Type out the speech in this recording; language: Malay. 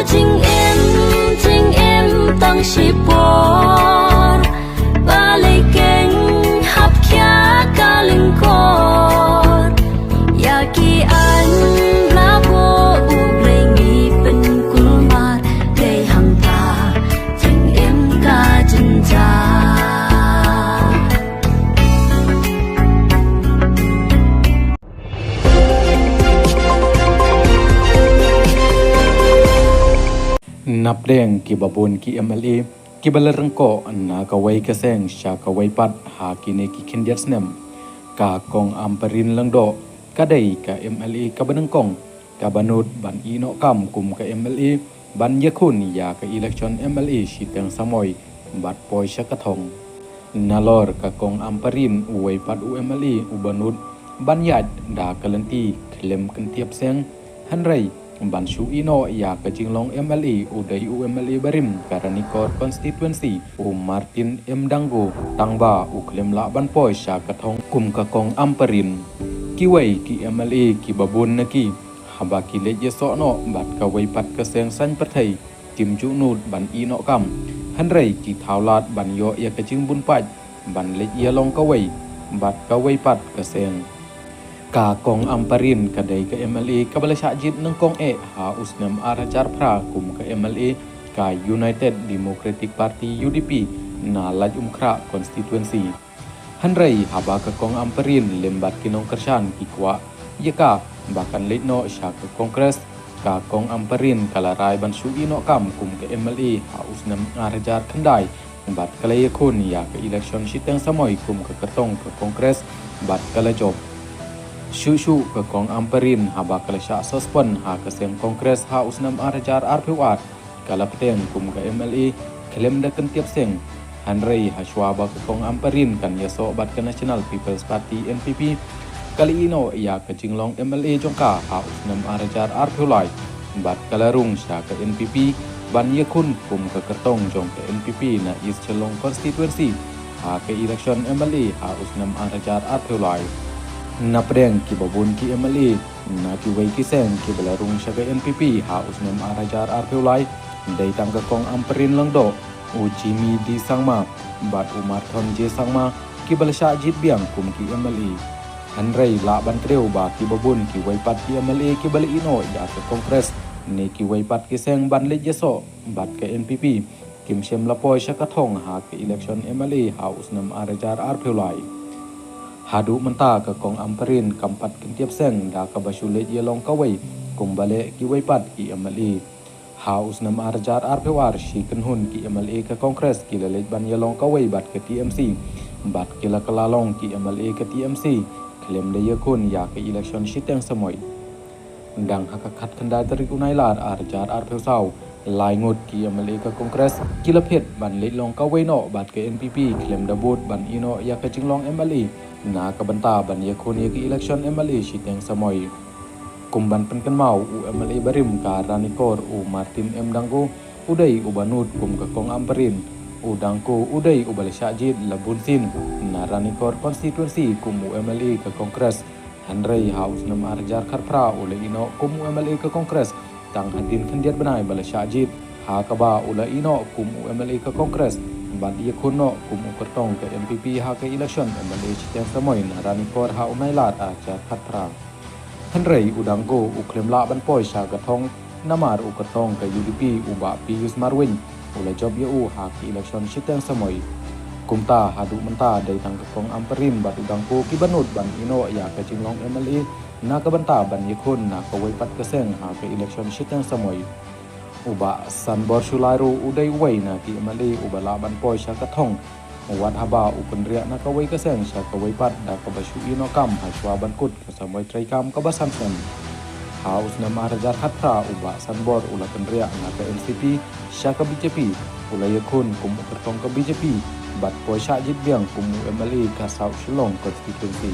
chính em tăng chỉ bỏ ba lấy keng hấp kia cả linh cột ya ki an la bo u lấy mi bên cung mar để hàng ta chính em cả chân cha Napdeng ki babon ki MLA ki balarangko na kawai kaseng sya kawai pat ha kine ki kindiat snem ka kong amparin langdo kadai ka MLA ka banangkong ka banut ban ino kam kum ka MLA ban yakun ya ka election MLA siteng samoy bat poi syakathong nalor ka kong amparin uwai pat u MLA u banut ban yat da kalanti klem kentiap seng hanrai ban shu ino ya ka jinglong MLA udai UMLA barim karanikor constituency Martin M Dango tangba uklem la ban poi sya kathong kum ka kong amparin kiwai ki MLA ki babun naki haba ki le yeso no bat ka wai pat ka seng san pathai kim ju nut ban ino kam hanrai ki thaulat ban yo ya ka jing bun paj ban le ye long ka wai bat ka wai pat ka seng ka kong amparin kadai ka MLA ka balasya jit ng kong ha usnam arajar pra kum ka MLA ka United Democratic Party UDP na laj umkra constituency hanrai haba ka kong amparin lembat kinong kersyan kikwa yaka bahkan litno sya ka kongres ka kong amparin kalarai ban shu ino kam kum ka MLA ha usnam arajar khandai bat kalay kun ya ka election siteng samoy kum ka katong ka kongres bat kalajop Shushu ke kong amparin haba kalasya suspend ha kesem kongres ha usnam arajar RPWR kala peteng kum ke MLA klaim da kentiap seng hanrei ha shwaba ke kong amparin kan yaso bat ke National People's Party NPP kali ino ya ke jinglong MLA jongka ha usnam arajar RPWR bat kalarung sya ke NPP ban yakun kum ke kertong jong ke NPP na East Chelong constituency ha ke election MLA ha usnam arajar RPWR Napdeng ki babun ki MLA na ki wai ki seng ki balarung sya NPP ha usnam arajar RPWR dai tang ka kong amparin langdo u Jimmy di sangma bat Umar Thon je sangma ki balasya jit biang kum ki MLA hanrei la ban treu ba ki babun ki wai pat ki MLA ki bali ino ya ka kongres ne ki wai pat ki seng ban le yeso bat ka NPP kim shem la poi sya ka thong ha ki election MLA ha usnam arajar RPWR hadu menta ka kong amparin kampat kentiap seng da ka basule ye long kawai kumbale ki wai pat ki MLA ha usnam arajar RPWR shi kenhun ki MLA ka kongres ki lelej ban ye long kawai bat ke TMC bat ki la kalalong ki MLA ka TMC klem de ye kun ya ka election siteng samoy dang hakakat kandai tarik unai lar arajar RPWR lai ngut ki MLA ka kongres ki la phet ban le long kawai no bat ke NPP klem da bot ban ino ya ka jinglong MLA na kabanta ban ye kun ye ki election MLA siteng samoy kumban penkan mau u MLA barim ka ranikor u Martin M Dango udai u banut kum ka kong amparin u dangko udai u balasya jit labunsin na ranikor constituency kum u MLA ka kongres hanrei haus nam arajar kharpra ule ino kum u MLA ka kongres tang hadin khandiat banai balasya jit ha kaba ula ino kum u MLA ka kongres ban ye kuno kum ukertong ke MPP ha ke election MLA siteng samoy na ranikor ha unai lat ajar kharpra hanrei udanggo uklem la ban poi sya gathong namar ukertong ke UDP uba Pius Marwin ula job ye u ha ke election siteng samoy kumta hadu menta dai tang kong amparin bat udangko ki banut ban ino ya ke jinglong MLA na ka banta ban ye kun na ka wai pat ka seng ha ke election siteng samoy uba sanbor shulairu udai wai na ki MLA uba laban poi sya kathong wat haba upun ria na ka wai ka seng sya ka wai pat da ka basu ino kam ha shwa ban kut ka samoy trai kam ka basan sen haus na marajar hatra uba sanbor ula kan ria na ka NCP sya ka BJP ula yakun kum kertong ka BJP bat poi sya jit biang kum MLA ka South Shillong constituency